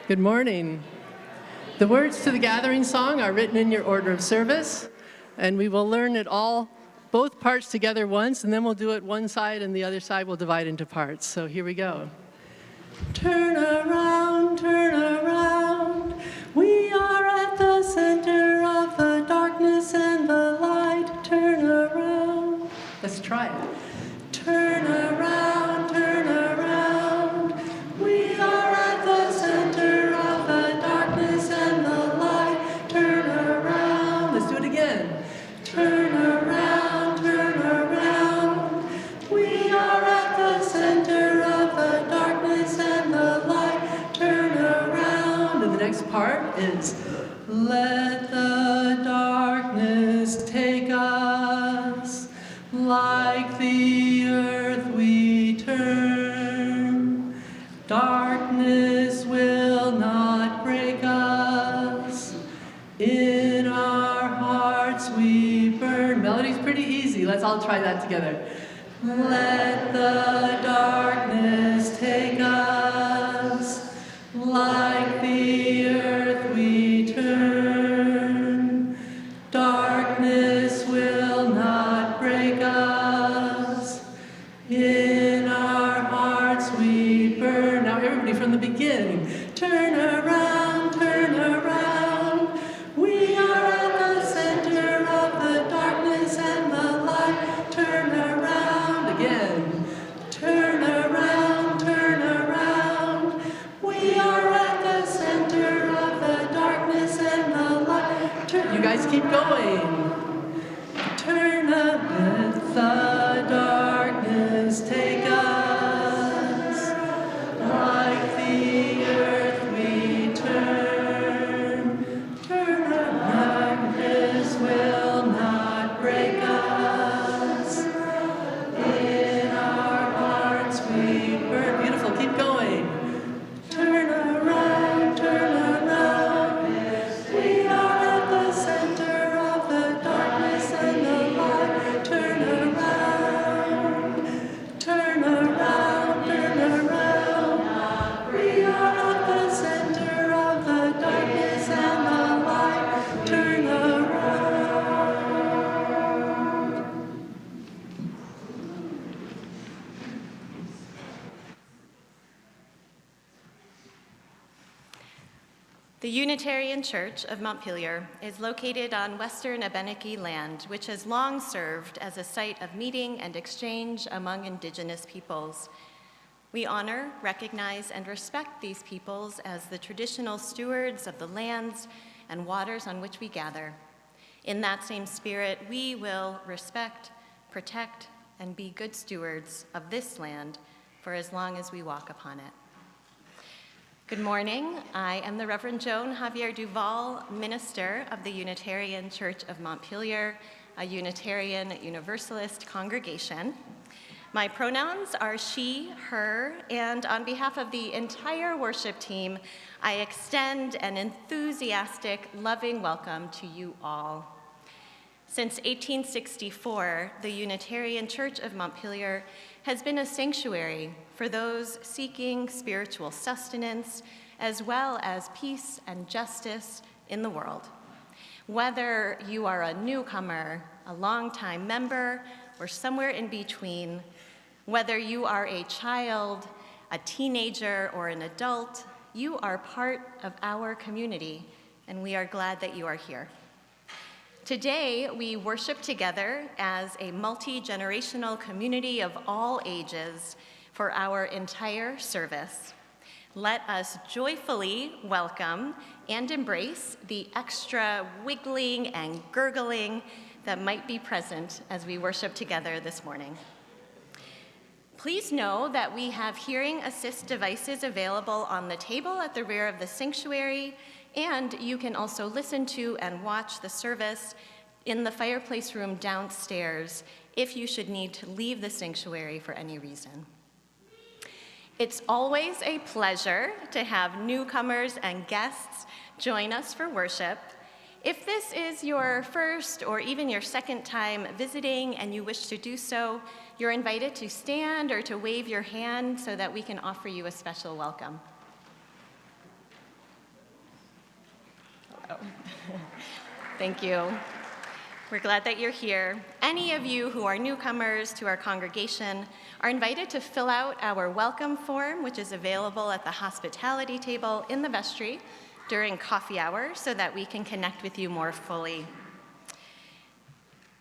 Good morning. The words to the gathering song are written in your order of service, and we will learn it all, both parts together once, and then we'll do it one side and the other side we'll divide into parts. So here we go. Turn around, we are at the center of the darkness and the light. Turn around. Let's try it. Turn around, we are at the center of the darkness and the light. Turn around. Let's do it again. Turn around, we are at the center of the darkness and the light. Turn around. And the next part is, let the darkness take us, like the earth we turn. Darkness will not break us, in our hearts we burn. Melody's pretty easy. Let's all try that together. Let the darkness take us, like the earth we turn. Darkness will not break us, in our hearts we burn. Now everybody from the beginning. Turn around, we are at the center of the darkness and the light. Turn around again. Turn around, we are at the center of the darkness and the light. You guys keep going. Turn up, let the darkness take us, like the earth we turn. Turn up, darkness will not break us, in our hearts we burn. Beautiful, keep going. Turn around, we are at the center of the darkness and the light. Turn around, we are at the center of the darkness and the light. Turn around. The Unitarian Church of Montpelier is located on Western Abenaki land, which has long served as a site of meeting and exchange among Indigenous peoples. We honor, recognize, and respect these peoples as the traditional stewards of the lands and waters on which we gather. In that same spirit, we will respect, protect, and be good stewards of this land for as long as we walk upon it. Good morning. I am the Reverend Joan Javier Duval, minister of the Unitarian Church of Montpelier, a Unitarian Universalist congregation. My pronouns are she, her, and on behalf of the entire worship team, I extend an enthusiastic, loving welcome to you all. Since 1864, the Unitarian Church of Montpelier has been a sanctuary for those seeking spiritual sustenance, as well as peace and justice in the world. Whether you are a newcomer, a longtime member, or somewhere in between, whether you are a child, a teenager, or an adult, you are part of our community, and we are glad that you are here. Today, we worship together as a multi-generational community of all ages for our entire service. Let us joyfully welcome and embrace the extra wiggling and gurgling that might be present as we worship together this morning. Please know that we have hearing assist devices available on the table at the rear of the sanctuary, and you can also listen to and watch the service in the fireplace room downstairs if you should need to leave the sanctuary for any reason. It's always a pleasure to have newcomers and guests join us for worship. If this is your first or even your second time visiting and you wish to do so, you're invited to stand or to wave your hand so that we can offer you a special welcome. Thank you. We're glad that you're here. Any of you who are newcomers to our congregation are invited to fill out our welcome form, which is available at the hospitality table in the vestry during coffee hour so that we can connect with you more fully.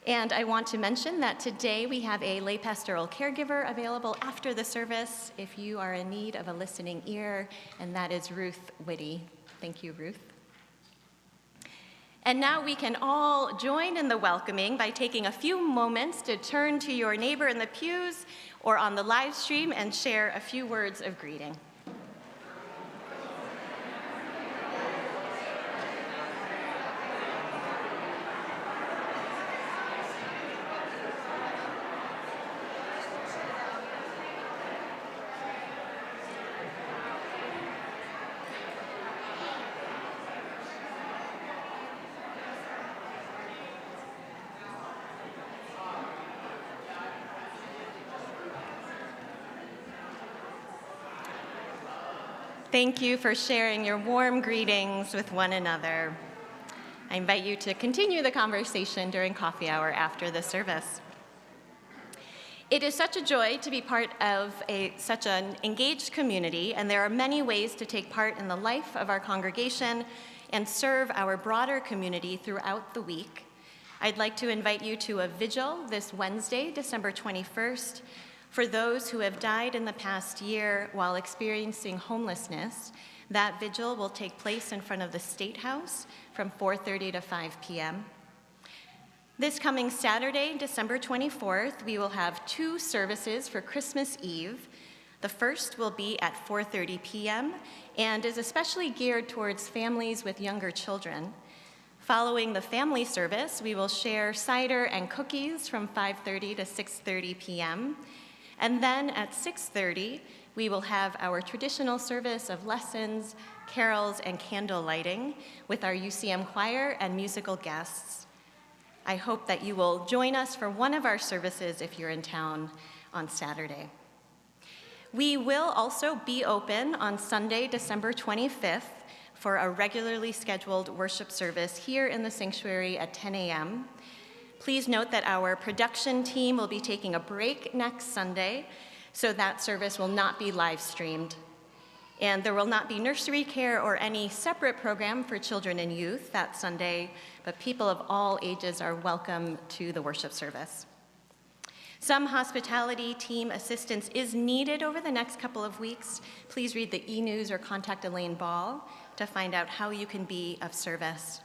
And I want to mention that today we have a lay pastoral caregiver available after the service if you are in need of a listening ear, and that is Ruth Whitty. Thank you, Ruth. And now we can all join in the welcoming by taking a few moments to turn to your neighbor in the pews or on the live stream and share a few words of greeting. Thank you for sharing your warm greetings with one another. I invite you to continue the conversation during coffee hour after the service. It is such a joy to be part of such an engaged community, and there are many ways to take part in the life of our congregation and serve our broader community throughout the week. I'd like to invite you to a vigil this Wednesday, December 21st, for those who have died in the past year while experiencing homelessness. That vigil will take place in front of the State House from 4:30 to 5 p.m. This coming Saturday, December 24th, we will have 2 services for Christmas Eve. The first will be at 4:30 p.m. and is especially geared towards families with younger children. Following the family service, we will share cider and cookies from 5:30 to 6:30 p.m. And then at 6:30, we will have our traditional service of lessons, carols, and candle lighting with our UCM choir and musical guests. I hope that you will join us for one of our services if you're in town on Saturday. We will also be open on Sunday, December 25th, for a regularly scheduled worship service here in the sanctuary at 10 a.m. Please note that our production team will be taking a break next Sunday, so that service will not be live streamed. And there will not be nursery care or any separate program for children and youth that Sunday, but people of all ages are welcome to the worship service. Some hospitality team assistance is needed over the next couple of weeks. Please read the e-news or contact Elaine Ball to find out how you can be of service.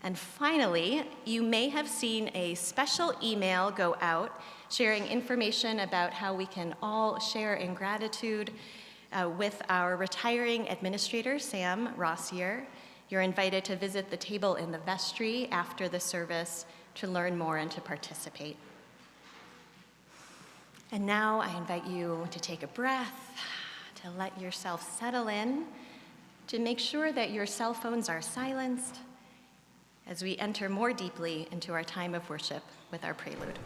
And finally, you may have seen a special email go out sharing information about how we can all share in gratitude with our retiring administrator, Sam Rossier. You're invited to visit the table in the vestry after the service to learn more and to participate. And now I invite you to take a breath, to let yourself settle in, to make sure that your cell phones are silenced, as we enter more deeply into our time of worship with our prelude.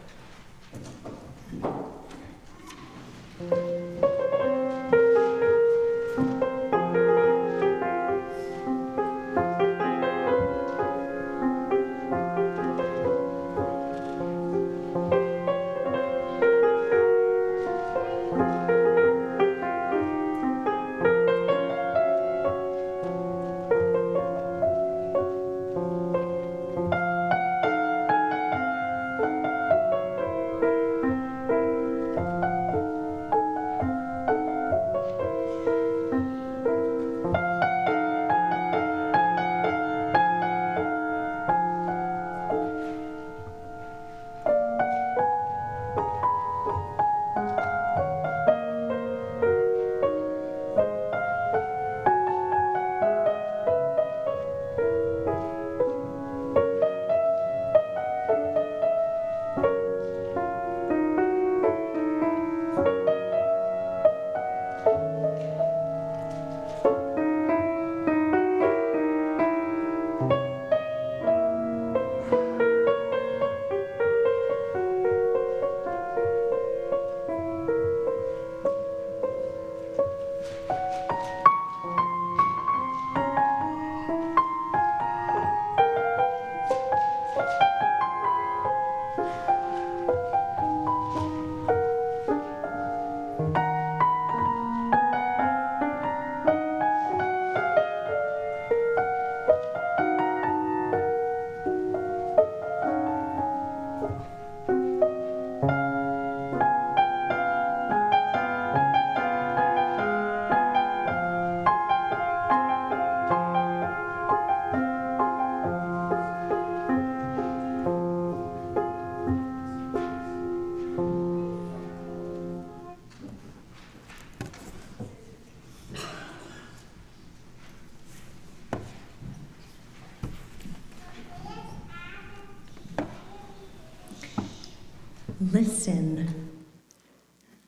Listen.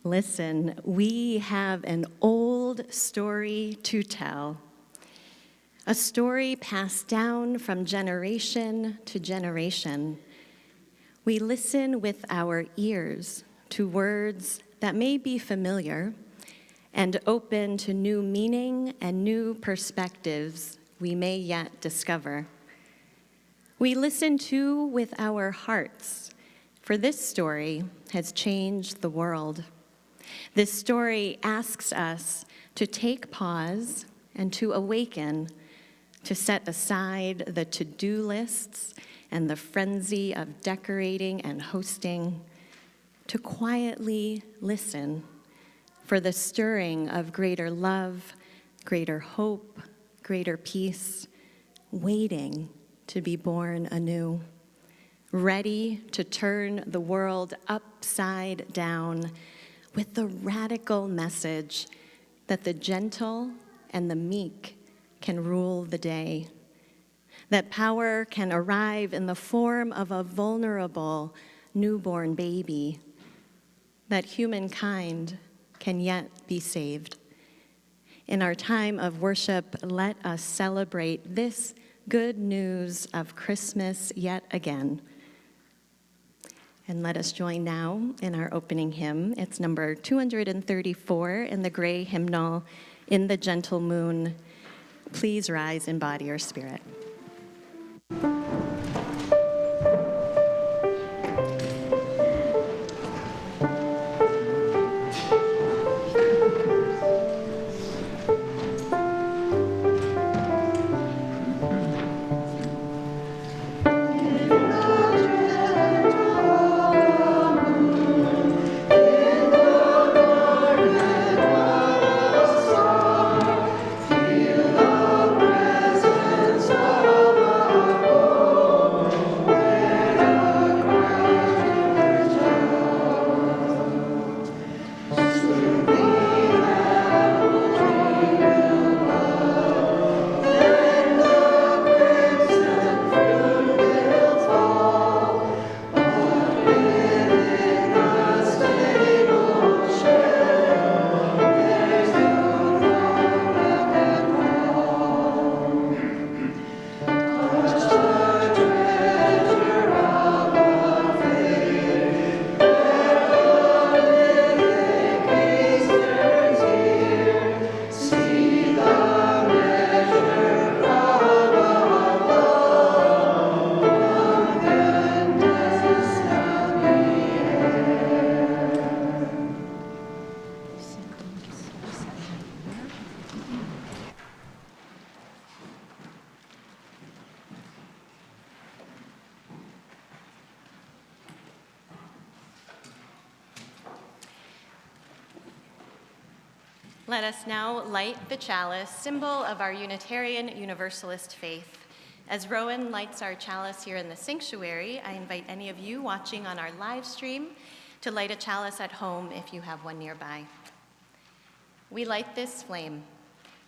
Listen, we have an old story to tell. A story passed down from generation to generation. We listen with our ears to words that may be familiar and open to new meaning and new perspectives we may yet discover. We listen too with our hearts, for this story has changed the world. This story asks us to take pause and to awaken, to set aside the to-do lists and the frenzy of decorating and hosting, to quietly listen for the stirring of greater love, greater hope, greater peace, waiting to be born anew, ready to turn the world upside down with the radical message that the gentle and the meek can rule the day, that power can arrive in the form of a vulnerable newborn baby, that humankind can yet be saved. In our time of worship, let us celebrate this good news of Christmas yet again. And let us join now in our opening hymn. It's number 234 in the gray hymnal, "In the Gentle Moon." Please rise in body or spirit. Let us now light the chalice, symbol of our Unitarian Universalist faith. As Rowan lights our chalice here in the sanctuary, I invite any of you watching on our live stream to light a chalice at home if you have one nearby. We light this flame,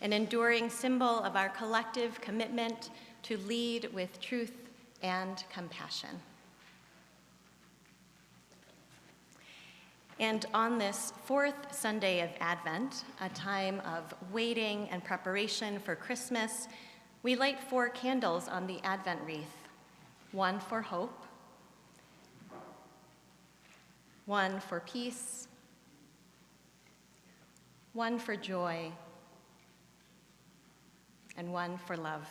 an enduring symbol of our collective commitment to lead with truth and compassion. And on this fourth Sunday of Advent, a time of waiting and preparation for Christmas, we light 4 candles on the Advent wreath, 1 for hope, 1 for peace, 1 for joy, and 1 for love.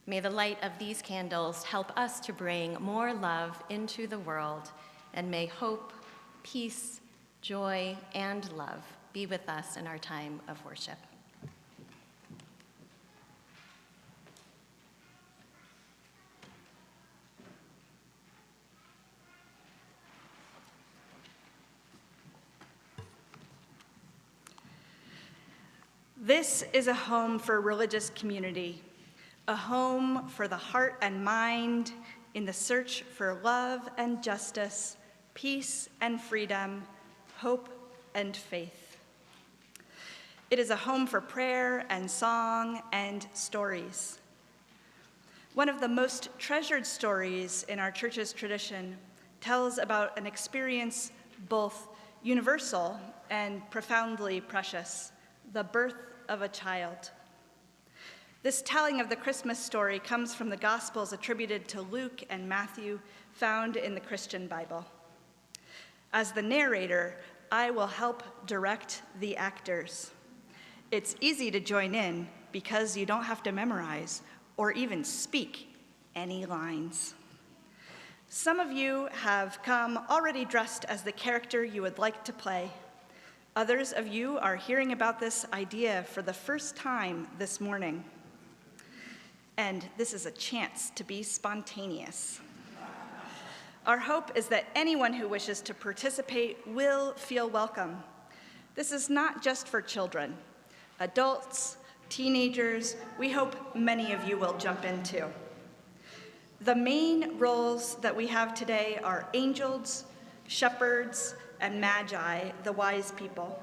May the light of these candles help us to bring more love into the world, and may hope, peace, joy, and love be with us in our time of worship. This is a home for religious community, a home for the heart and mind in the search for love and justice, peace and freedom, hope and faith. It is a home for prayer and song and stories. One of the most treasured stories in our church's tradition tells about an experience both universal and profoundly precious, the birth of a child. This telling of the Christmas story comes from the Gospels attributed to Luke and Matthew, found in the Christian Bible. As the narrator, I will help direct the actors. It's easy to join in because you don't have to memorize or even speak any lines. Some of you have come already dressed as the character you would like to play. Others of you are hearing about this idea for the first time this morning. And this is a chance to be spontaneous. Our hope is that anyone who wishes to participate will feel welcome. This is not just for children. Adults, teenagers, we hope many of you will jump in too. The main roles that we have today are angels, shepherds, and magi, the wise people.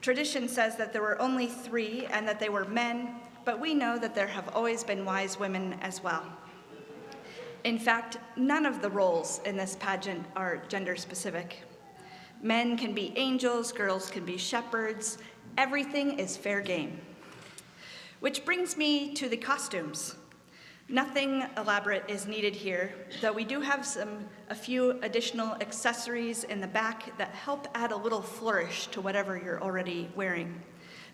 Tradition says that there were only 3 and that they were men, but we know that there have always been wise women as well. In fact, none of the roles in this pageant are gender specific. Men can be angels, girls can be shepherds. Everything is fair game. Which brings me to the costumes. Nothing elaborate is needed here, though we do have a few additional accessories in the back that help add a little flourish to whatever you're already wearing.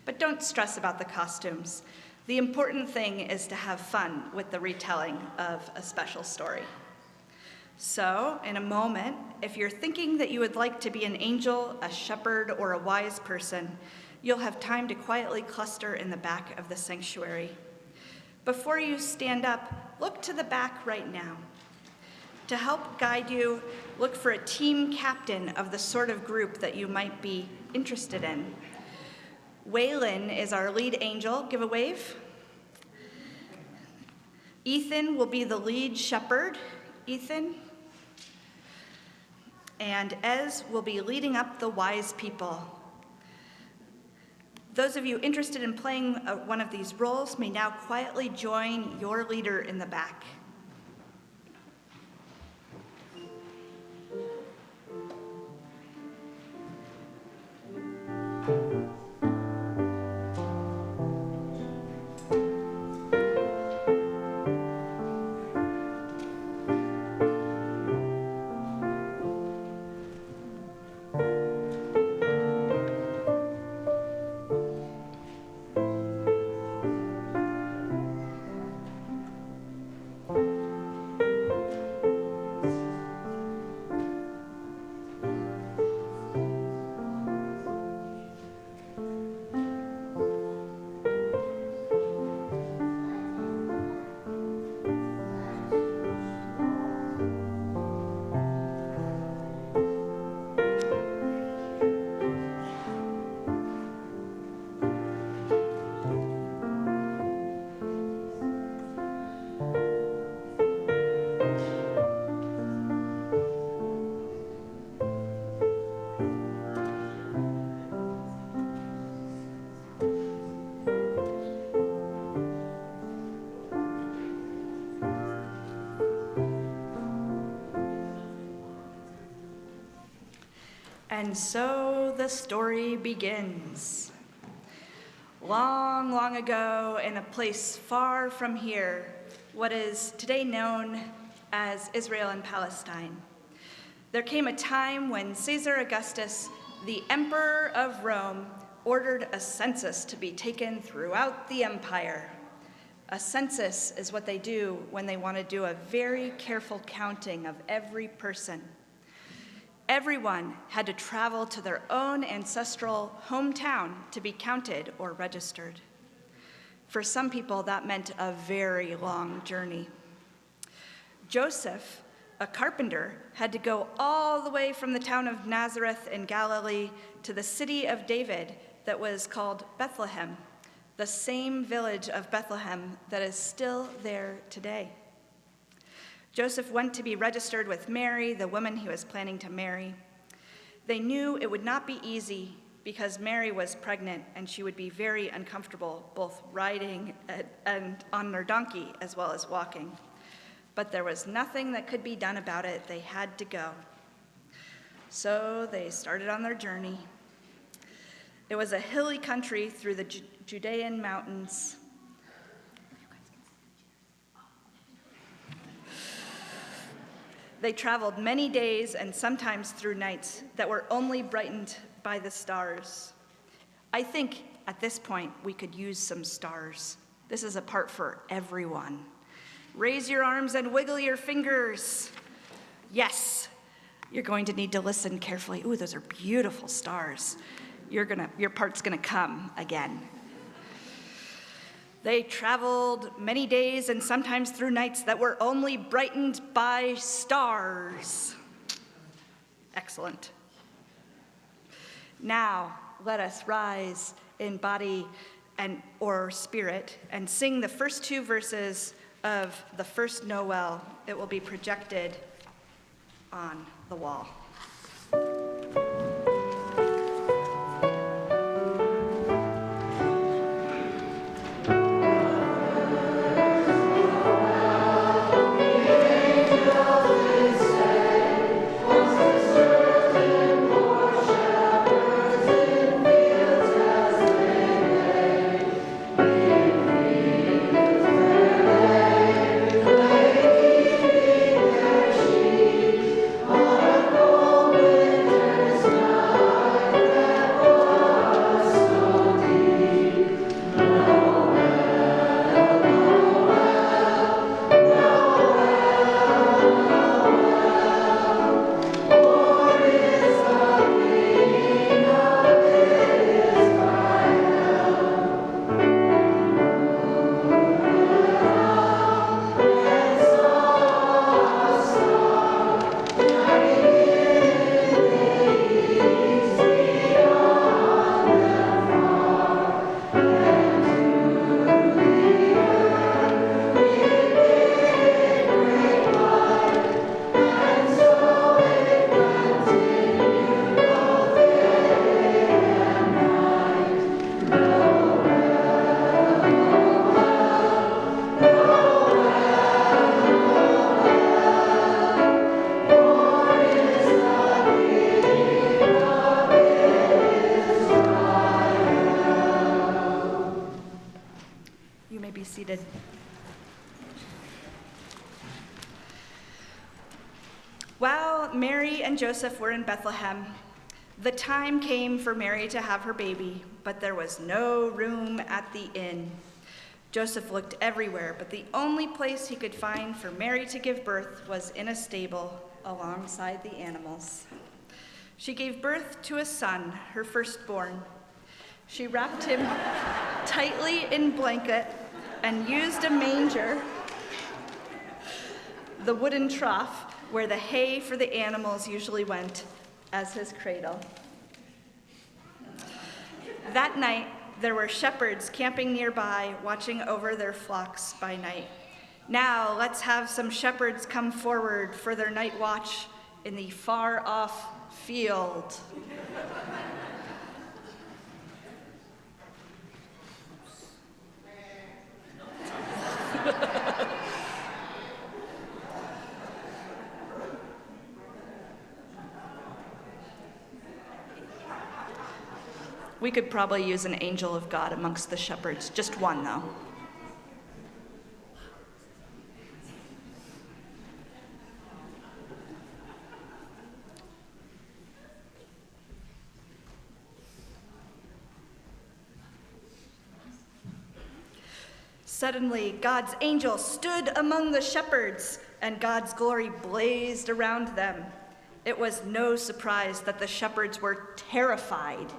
But don't stress about the costumes. The important thing is to have fun with the retelling of a special story. So, in a moment, if you're thinking that you would like to be an angel, a shepherd, or a wise person, you'll have time to quietly cluster in the back of the sanctuary. Before you stand up, look to the back right now. To help guide you, look for a team captain of the sort of group that you might be interested in. Waylon is our lead angel. Give a wave. Ethan will be the lead shepherd. Ethan. And Ez will be leading up the wise people. Those of you interested in playing one of these roles may now quietly join your leader in the back. And so the story begins. Long, long ago, in a place far from here, what is today known as Israel and Palestine, there came a time when Caesar Augustus, the emperor of Rome, ordered a census to be taken throughout the empire. A census is what they do when they want to do a very careful counting of every person. Everyone had to travel to their own ancestral hometown to be counted or registered. For some people, that meant a very long journey. Joseph, a carpenter, had to go all the way from the town of Nazareth in Galilee to the city of David that was called Bethlehem, the same village of Bethlehem that is still there today. Joseph went to be registered with Mary, the woman he was planning to marry. They knew it would not be easy, because Mary was pregnant and she would be very uncomfortable both riding and on their donkey as well as walking. But there was nothing that could be done about it. They had to go. So they started on their journey. It was a hilly country through the Judean mountains. They traveled many days and sometimes through nights that were only brightened by the stars. I think at this point we could use some stars. This is a part for everyone. Raise your arms and wiggle your fingers. Yes, you're going to need to listen carefully. Ooh, those are beautiful stars. Your part's gonna come again. They traveled many days and sometimes through nights that were only brightened by stars. Excellent. Now, let us rise in body or spirit and sing the first two verses of the first Noel. It will be projected on the wall. While Mary and Joseph were in Bethlehem, the time came for Mary to have her baby, but there was no room at the inn. Joseph looked everywhere, but the only place he could find for Mary to give birth was in a stable alongside the animals. She gave birth to a son, her firstborn. She wrapped him tightly in blanket and used a manger, the wooden trough where the hay for the animals usually went, as his cradle. That night, there were shepherds camping nearby, watching over their flocks by night. Now, let's have some shepherds come forward for their night watch in the far-off field. We could probably use an angel of God amongst the shepherds, just one though. Suddenly, God's angel stood among the shepherds, and God's glory blazed around them. It was no surprise that the shepherds were terrified.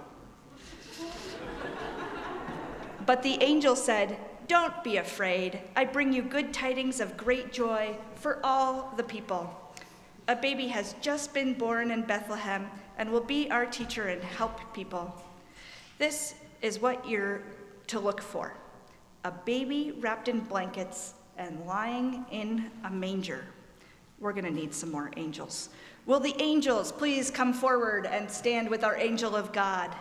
But the angel said, "Don't be afraid. I bring you good tidings of great joy for all the people. A baby has just been born in Bethlehem and will be our teacher and help people. This is what you're to look for: a baby wrapped in blankets and lying in a manger." We're going to need some more angels. Will the angels please come forward and stand with our angel of God?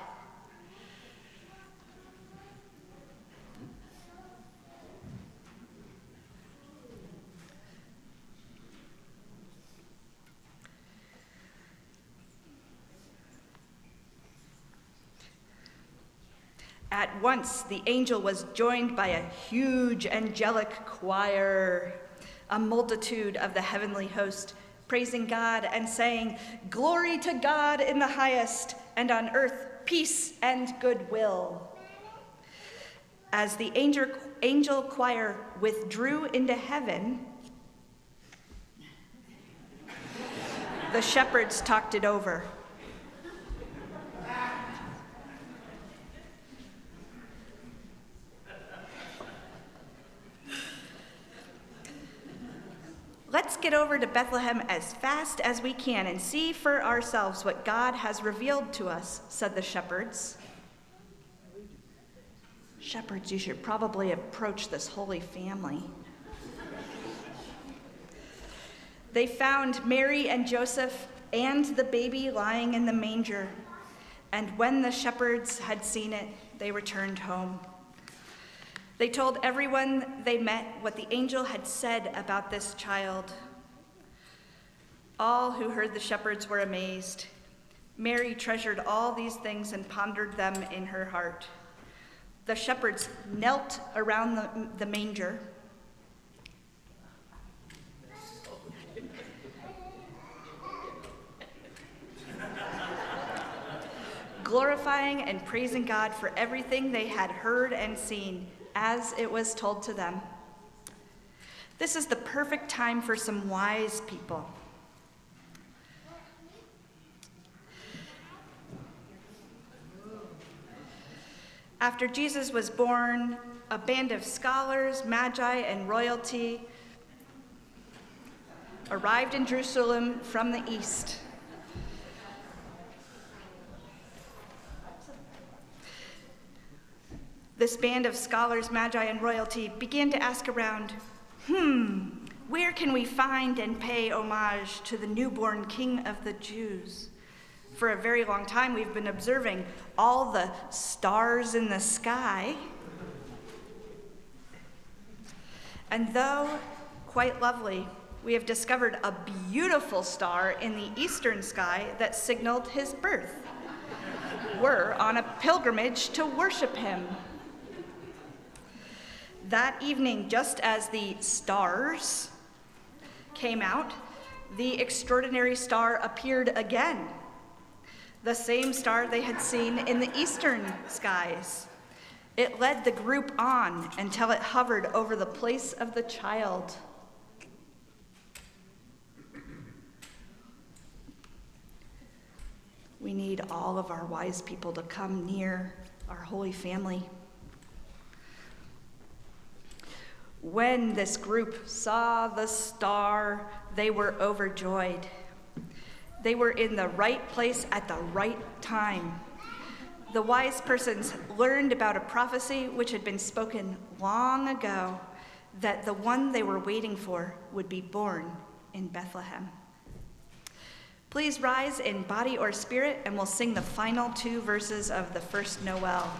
At once, the angel was joined by a huge angelic choir, a multitude of the heavenly host, praising God and saying, "Glory to God in the highest, and on earth peace and goodwill." As the angel choir withdrew into heaven, the shepherds talked it over. Let's get over to Bethlehem as fast as we can and see for ourselves what God has revealed to us, said the shepherds. Shepherds, you should probably approach this holy family. They found Mary and Joseph and the baby lying in the manger, and when the shepherds had seen it, they returned home. They told everyone they met what the angel had said about this child. All who heard the shepherds were amazed. Mary treasured all these things and pondered them in her heart. The shepherds knelt around the manger. Glorifying and praising God for everything they had heard and seen, as it was told to them. This is the perfect time for some wise people. After Jesus was born, a band of scholars, magi, and royalty arrived in Jerusalem from the east. This band of scholars, magi, and royalty began to ask around, where can we find and pay homage to the newborn King of the Jews? For a very long time, we've been observing all the stars in the sky. And though quite lovely, we have discovered a beautiful star in the eastern sky that signaled his birth. We're on a pilgrimage to worship him. That evening, just as the stars came out, the extraordinary star appeared again. The same star they had seen in the eastern skies. It led the group on until it hovered over the place of the child. We need all of our wise people to come near our Holy Family. When this group saw the star, they were overjoyed. They were in the right place at the right time. The wise persons learned about a prophecy which had been spoken long ago, that the one they were waiting for would be born in Bethlehem. Please rise in body or spirit, and we'll sing the final 2 verses of the first Noel.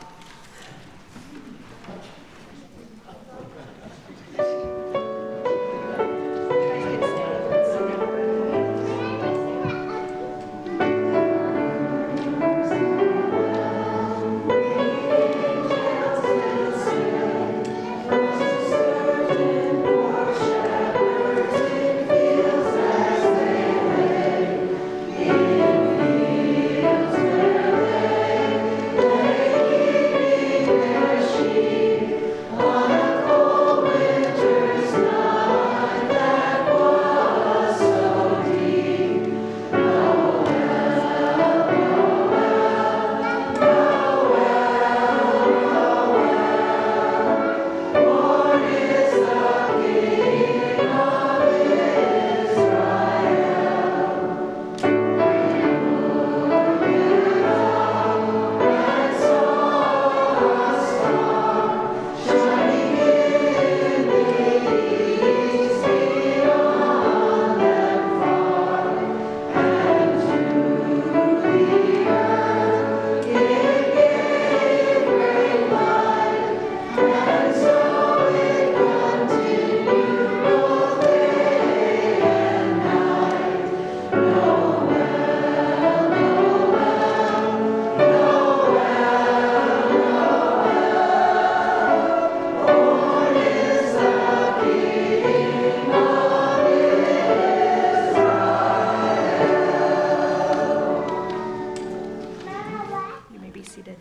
seated.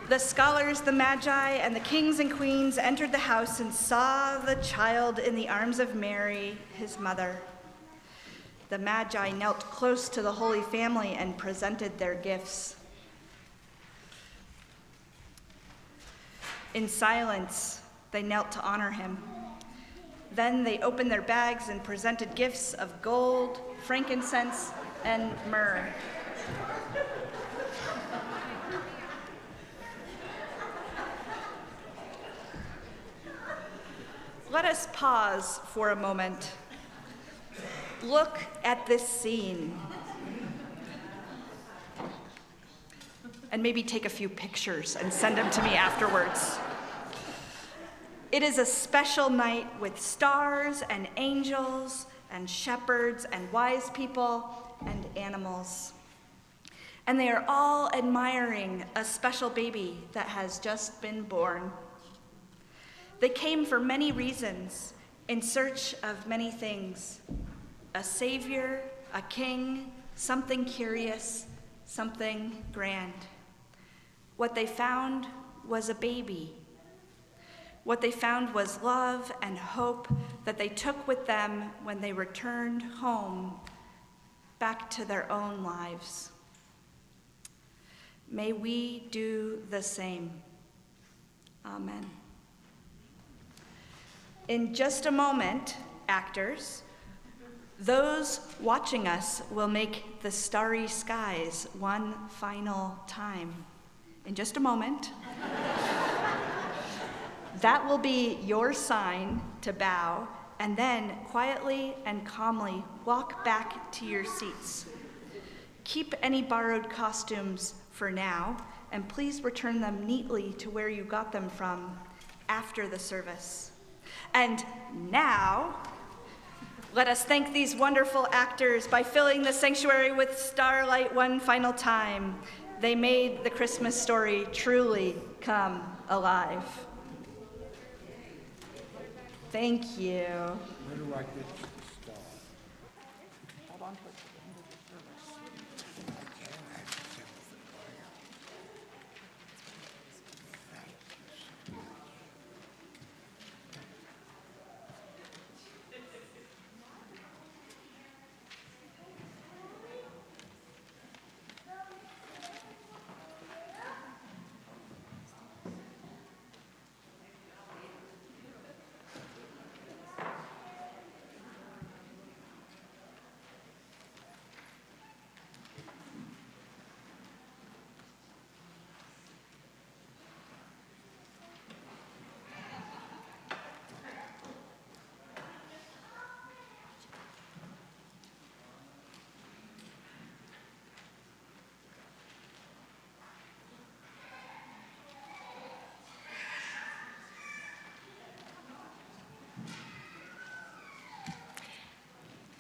The scholars, the magi, and the kings and queens entered the house and saw the child in the arms of Mary, his mother. The magi knelt close to the Holy Family and presented their gifts. In silence, they knelt to honor him. Then they opened their bags and presented gifts of gold, frankincense, and myrrh. Let us pause for a moment. Look at this scene. And maybe take a few pictures and send them to me afterwards. It is a special night with stars and angels and shepherds and wise people and animals. And they are all admiring a special baby that has just been born. They came for many reasons, in search of many things: a savior, a king, something curious, something grand. What they found was a baby. What they found was love and hope that they took with them when they returned home, back to their own lives. May we do the same. Amen. In just a moment, actors, those watching us will make the starry skies one final time. In just a moment. That will be your sign to bow, and then quietly and calmly walk back to your seats. Keep any borrowed costumes for now, and please return them neatly to where you got them from after the service. And now, let us thank these wonderful actors by filling the sanctuary with starlight one final time. They made the Christmas story truly come alive. Thank you. Where do I get the star? Hold on to it to the end of the service.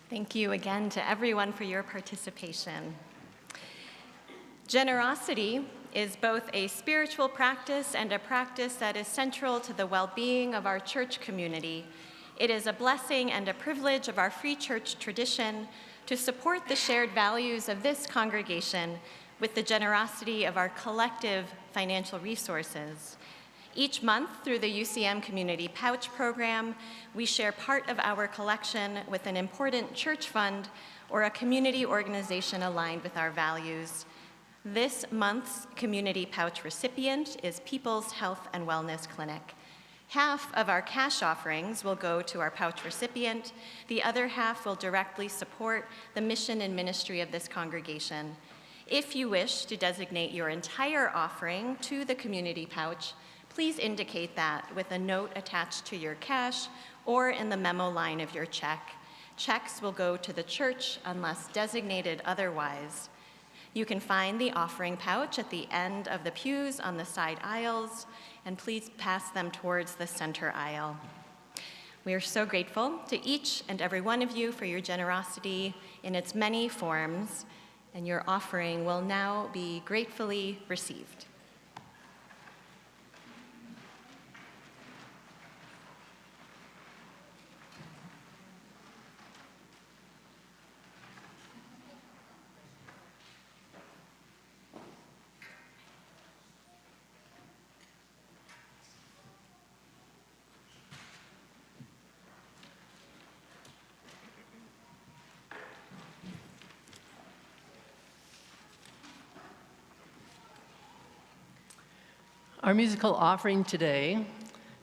Thank you again to everyone for your participation. Generosity is both a spiritual practice and a practice that is central to the well-being of our church community. It is a blessing and a privilege of our free church tradition to support the shared values of this congregation with the generosity of our collective financial resources. Each month, through the UCM Community Pouch program, we share part of our collection with an important church fund or a community organization aligned with our values. This month's Community Pouch recipient is People's Health and Wellness Clinic. Half of our cash offerings will go to our pouch recipient. The other half will directly support the mission and ministry of this congregation. If you wish to designate your entire offering to the Community Pouch, please indicate that with a note attached to your cash or in the memo line of your check. Checks will go to the church unless designated otherwise. You can find the offering pouch at the end of the pews on the side aisles, and please pass them towards the center aisle. We are so grateful to each and every one of you for your generosity in its many forms, and your offering will now be gratefully received. Our musical offering today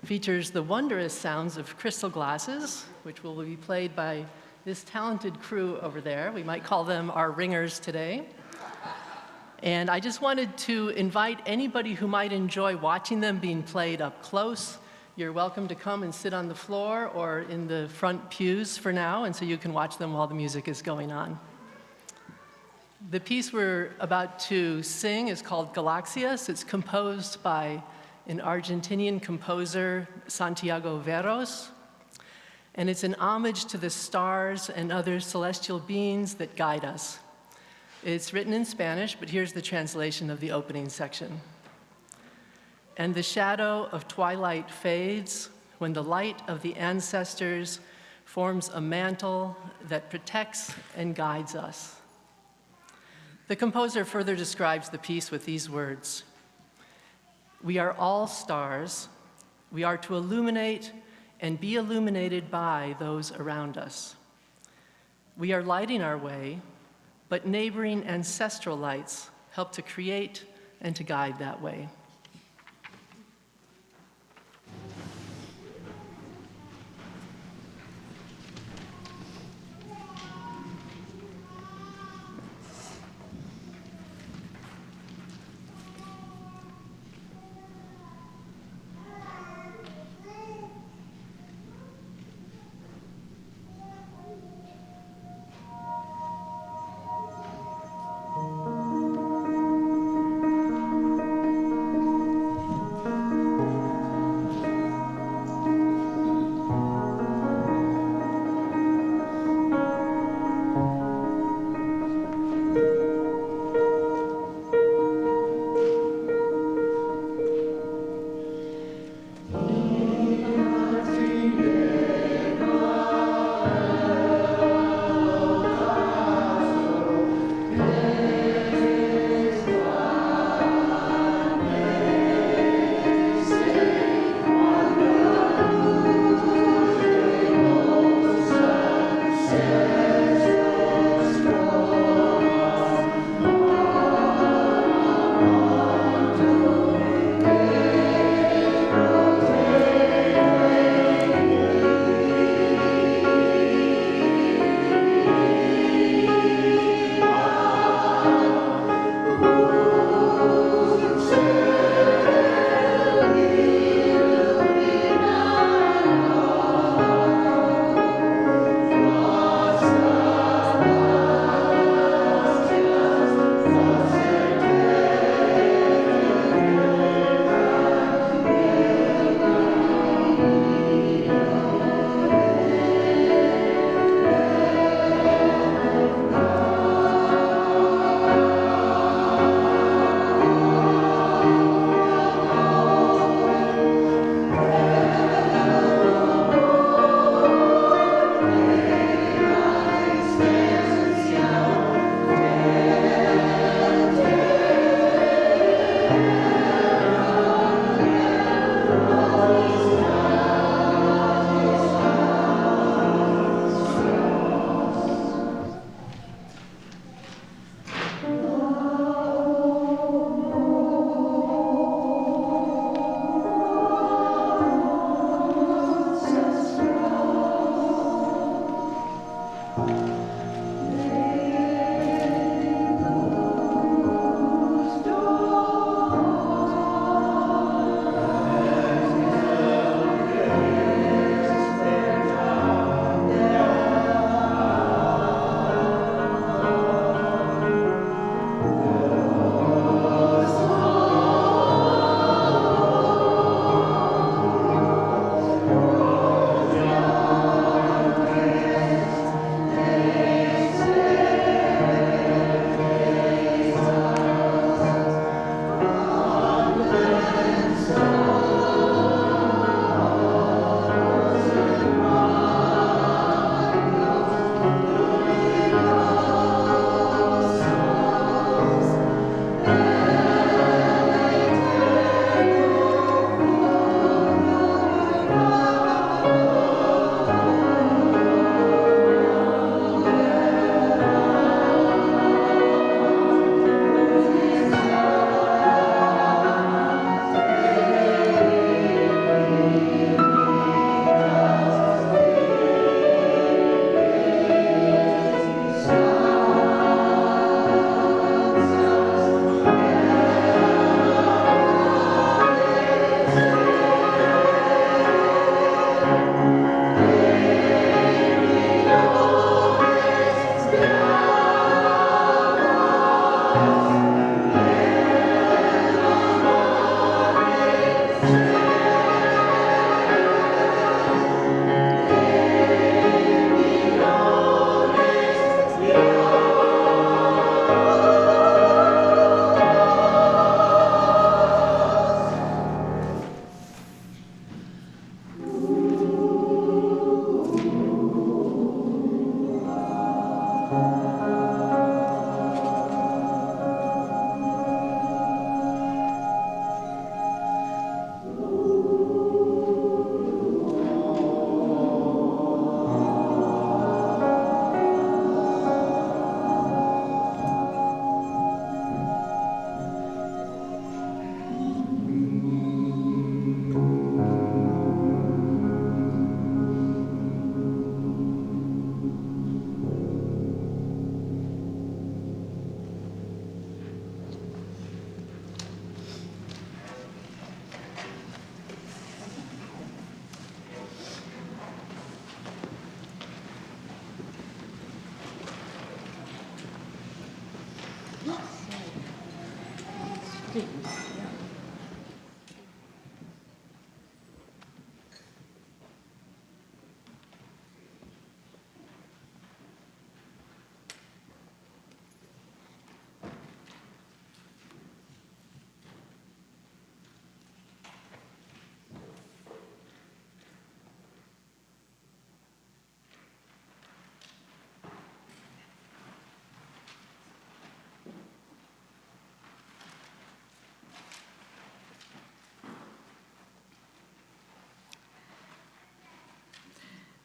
features the wondrous sounds of crystal glasses, which will be played by this talented crew over there. We might call them our ringers today. And I just wanted to invite anybody who might enjoy watching them being played up close. You're welcome to come and sit on the floor or in the front pews for now, and so you can watch them while the music is going on. The piece we're about to sing is called Galaxias. It's composed by an Argentinian composer, Santiago Veros, and it's an homage to the stars and other celestial beings that guide us. It's written in Spanish, but here's the translation of the opening section. And the shadow of twilight fades when the light of the ancestors forms a mantle that protects and guides us. The composer further describes the piece with these words: "We are all stars. We are to illuminate and be illuminated by those around us. We are lighting our way, but neighboring ancestral lights help to create and to guide that way."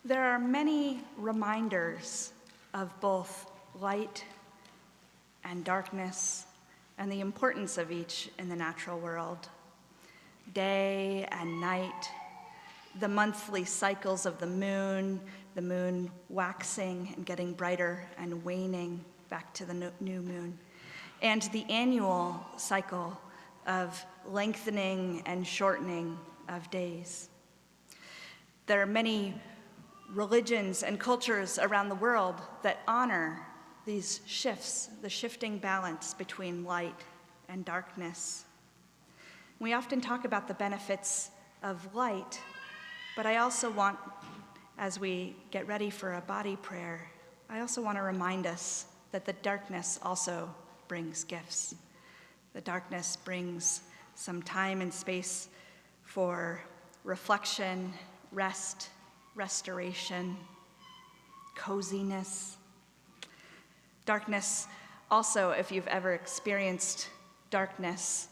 There are many reminders of both light and darkness and the importance of each in the natural world. Day and night, the monthly cycles of the moon waxing and getting brighter and waning back to the new moon, and the annual cycle of lengthening and shortening of days. There are many religions and cultures around the world that honor these shifts, the shifting balance between light and darkness. We often talk about the benefits of light, but I also want, as we get ready for a body prayer, I also want to remind us that the darkness also brings gifts. The darkness brings some time and space for reflection, rest, restoration, coziness. Darkness also, if you've ever experienced darkness,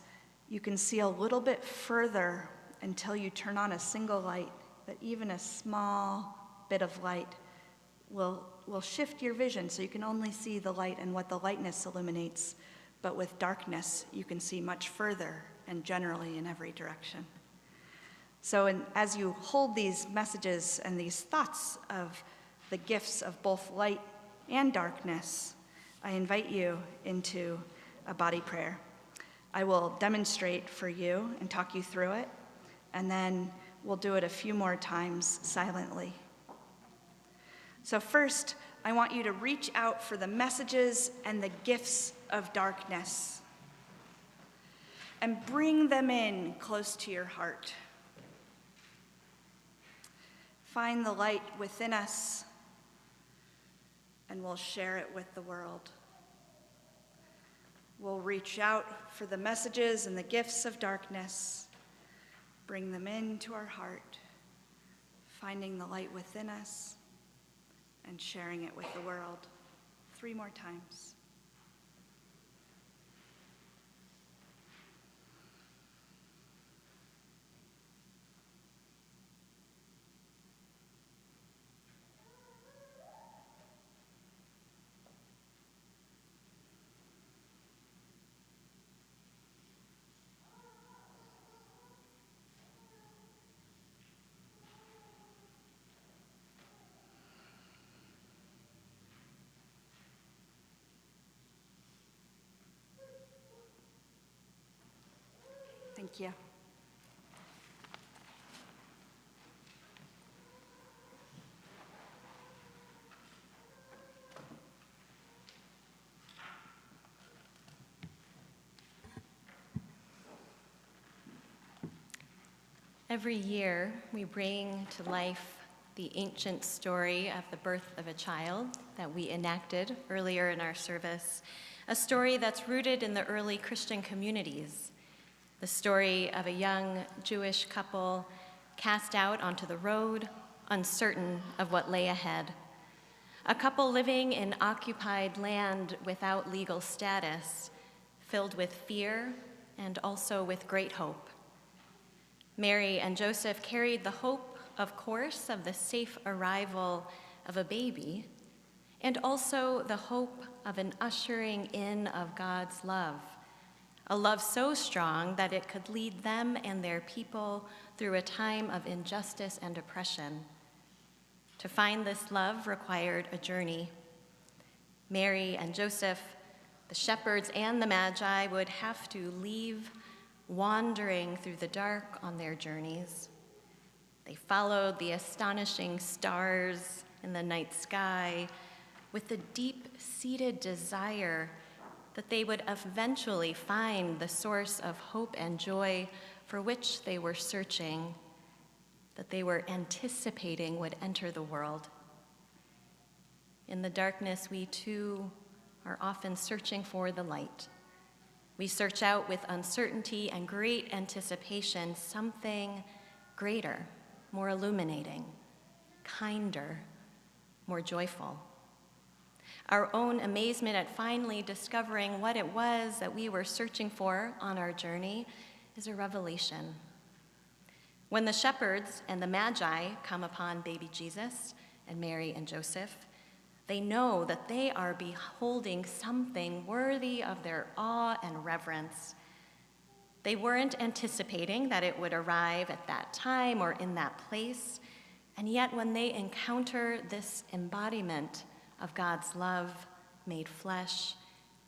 you can see a little bit further until you turn on a single light, that even a small bit of light will shift your vision so you can only see the light and what the lightness illuminates. But with darkness, you can see much further and generally in every direction. So as you hold these messages and these thoughts of the gifts of both light and darkness, I invite you into a body prayer. I will demonstrate for you and talk you through it, and then we'll do it a few more times silently. So first, I want you to reach out for the messages and the gifts of darkness and bring them in close to your heart. Find the light within us, and we'll share it with the world. We'll reach out for the messages and the gifts of darkness, bring them into our heart, finding the light within us, and sharing it with the world. 3 more times. Thank you. Every year, we bring to life the ancient story of the birth of a child that we enacted earlier in our service, a story that's rooted in the early Christian communities. The story of a young Jewish couple cast out onto the road, uncertain of what lay ahead. A couple living in occupied land without legal status, filled with fear and also with great hope. Mary and Joseph carried the hope, of course, of the safe arrival of a baby, and also the hope of an ushering in of God's love. A love so strong that it could lead them and their people through a time of injustice and oppression. To find this love required a journey. Mary and Joseph, the shepherds and the Magi, would have to leave, wandering through the dark on their journeys. They followed the astonishing stars in the night sky with the deep-seated desire that they would eventually find the source of hope and joy for which they were searching, that they were anticipating would enter the world. In the darkness, we too are often searching for the light. We search out with uncertainty and great anticipation something greater, more illuminating, kinder, more joyful. Our own amazement at finally discovering what it was that we were searching for on our journey is a revelation. When the shepherds and the Magi come upon baby Jesus and Mary and Joseph, they know that they are beholding something worthy of their awe and reverence. They weren't anticipating that it would arrive at that time or in that place, and yet when they encounter this embodiment of God's love made flesh,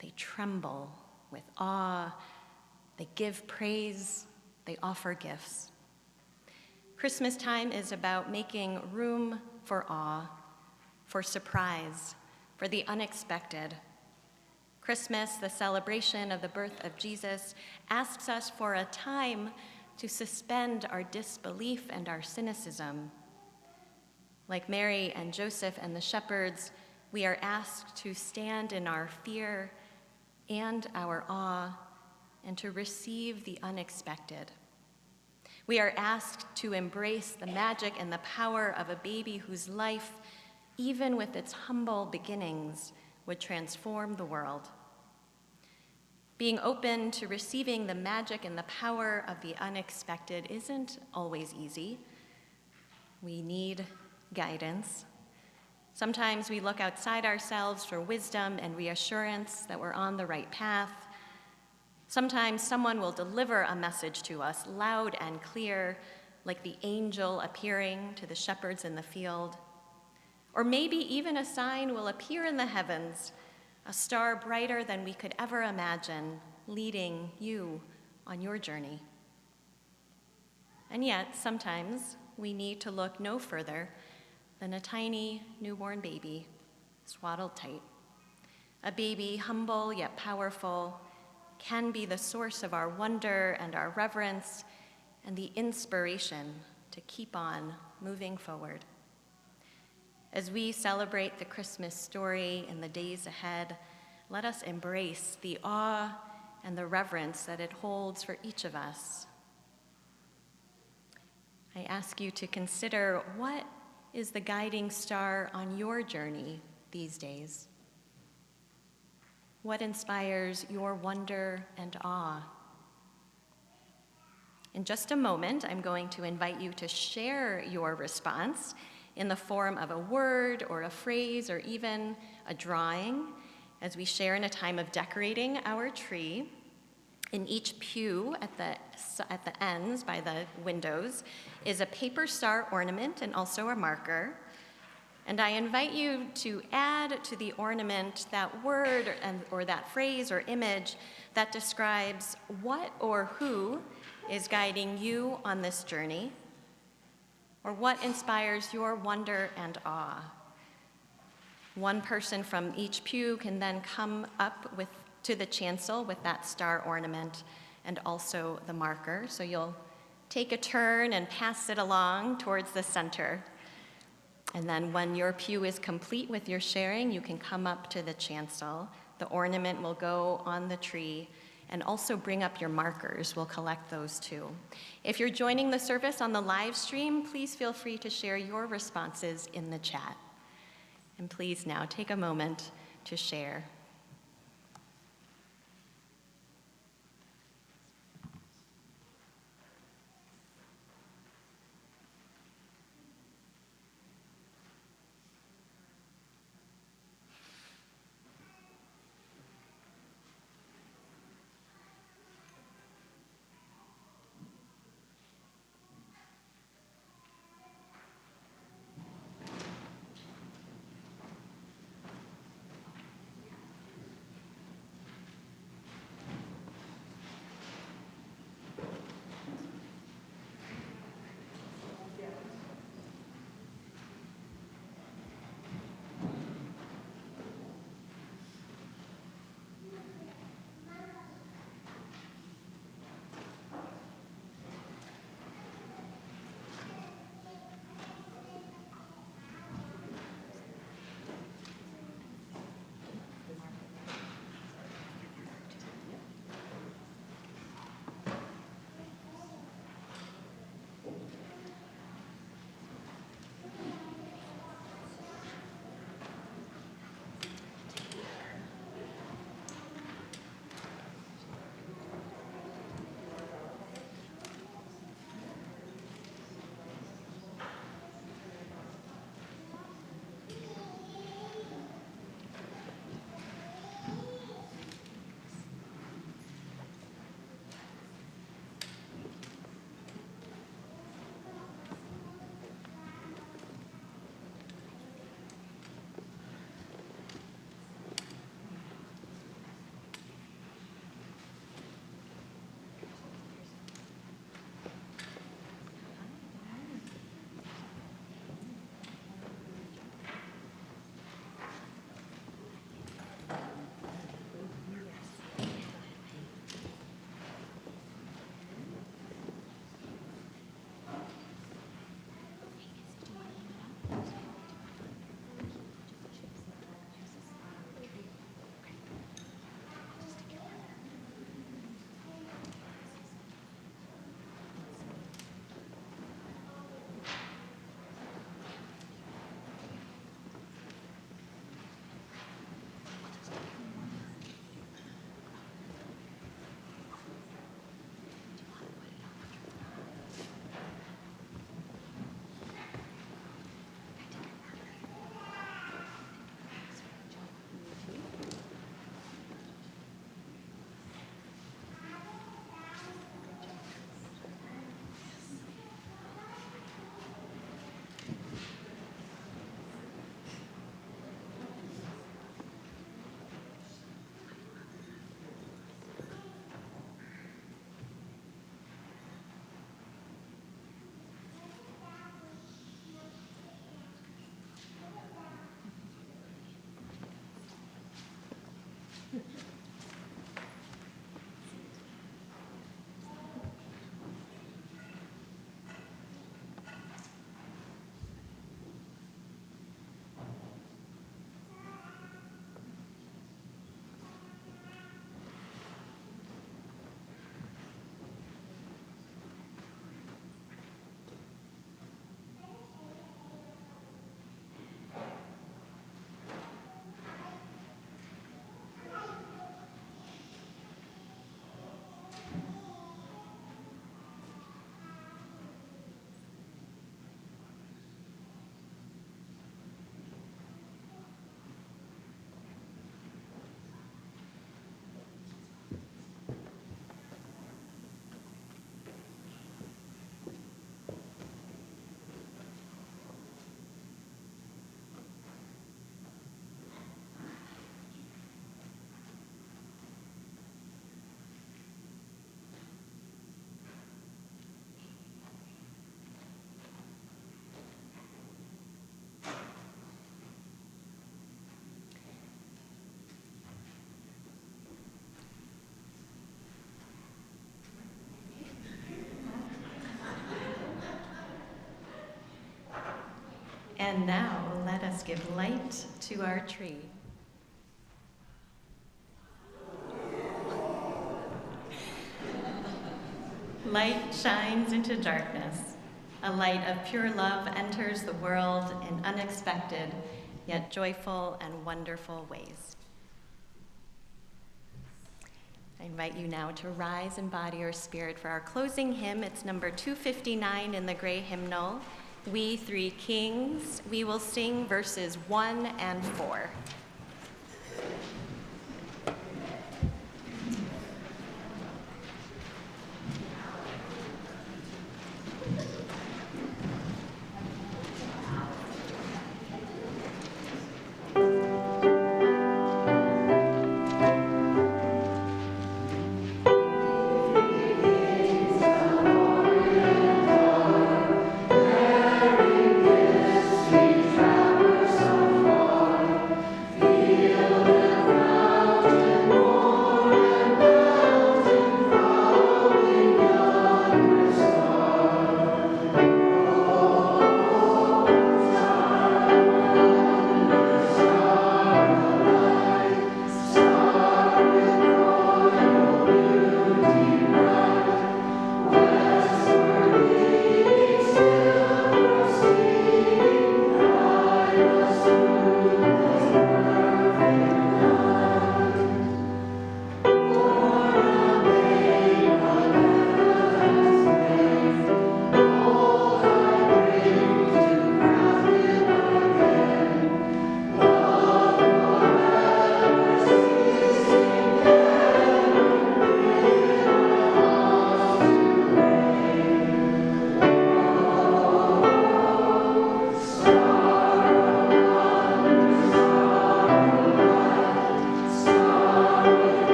they tremble with awe, they give praise, they offer gifts. Christmas time is about making room for awe, for surprise, for the unexpected. Christmas, the celebration of the birth of Jesus, asks us for a time to suspend our disbelief and our cynicism. Like Mary and Joseph and the shepherds, we are asked to stand in our fear and our awe and to receive the unexpected. We are asked to embrace the magic and the power of a baby whose life, even with its humble beginnings, would transform the world. Being open to receiving the magic and the power of the unexpected isn't always easy. We need guidance. Sometimes we look outside ourselves for wisdom and reassurance that we're on the right path. Sometimes someone will deliver a message to us loud and clear, like the angel appearing to the shepherds in the field. Or maybe even a sign will appear in the heavens, a star brighter than we could ever imagine, leading you on your journey. And yet, sometimes we need to look no further than a tiny newborn baby, swaddled tight. A baby, humble yet powerful, can be the source of our wonder and our reverence and the inspiration to keep on moving forward. As we celebrate the Christmas story in the days ahead, let us embrace the awe and the reverence that it holds for each of us. I ask you to consider, what is the guiding star on your journey these days? What inspires your wonder and awe? In just a moment, I'm going to invite you to share your response in the form of a word or a phrase or even a drawing as we share in a time of decorating our tree. In each pew at the ends by the windows is a paper star ornament and also a marker. And I invite you to add to the ornament that word or that phrase or image that describes what or who is guiding you on this journey, or what inspires your wonder and awe. One person from each pew can then come up to the chancel with that star ornament and also the marker. So you'll take a turn and pass it along towards the center. And then when your pew is complete with your sharing, you can come up to the chancel. The ornament will go on the tree, and also bring up your markers. We'll collect those too. If you're joining the service on the live stream, please feel free to share your responses in the chat. And please now take a moment to share. And now let us give light to our tree. Light shines into darkness. A light of pure love enters the world in unexpected, yet joyful and wonderful ways. I invite you now to rise in body or spirit for our closing hymn. It's number 259 in the gray hymnal, We Three Kings. We will sing verses 1 and 4.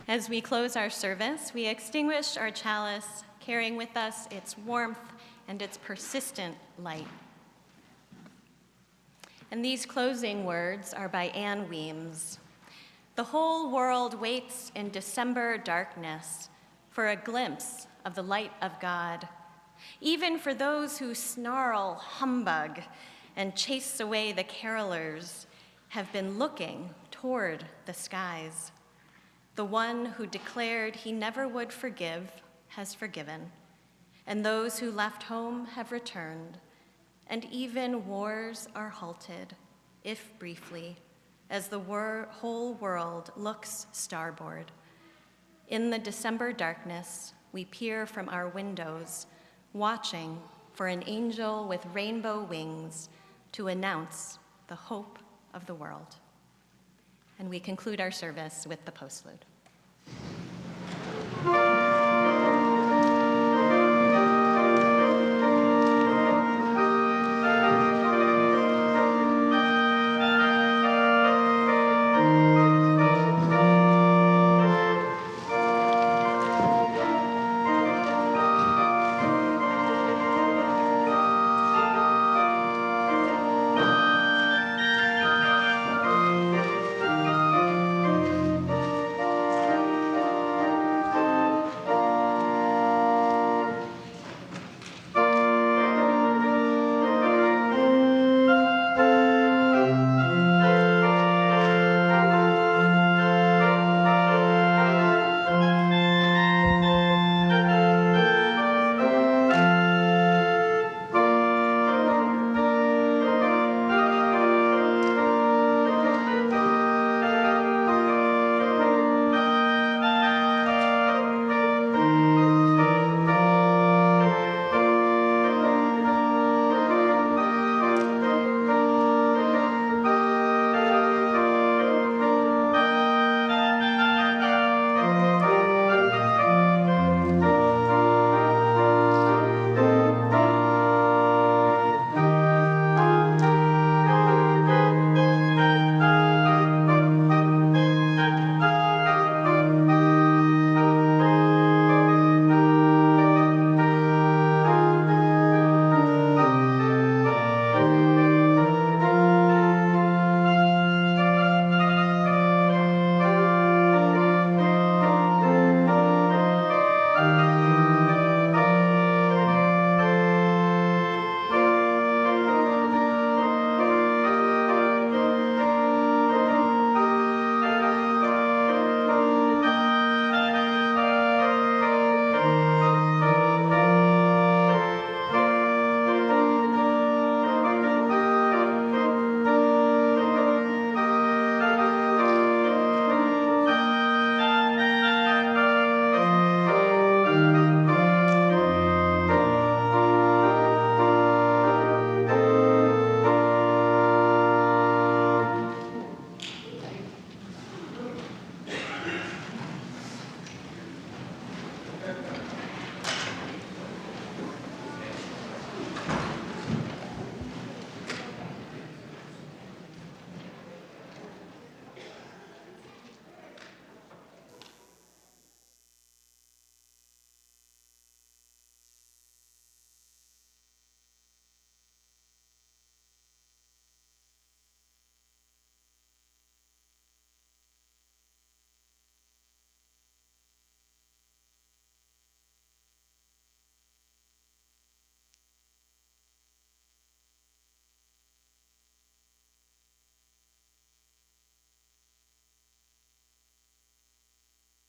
As we close our service, we extinguish our chalice, carrying with us its warmth and its persistent light. And these closing words are by Anne Weems. The whole world waits in December darkness for a glimpse of the light of God, even for those who snarl humbug and chase away the carolers have been looking toward the skies. The one who declared he never would forgive has forgiven, and those who left home have returned, and even wars are halted, if briefly, as the whole world looks starboard. In the December darkness, we peer from our windows, watching for an angel with rainbow wings to announce the hope of the world. And we conclude our service with the postlude.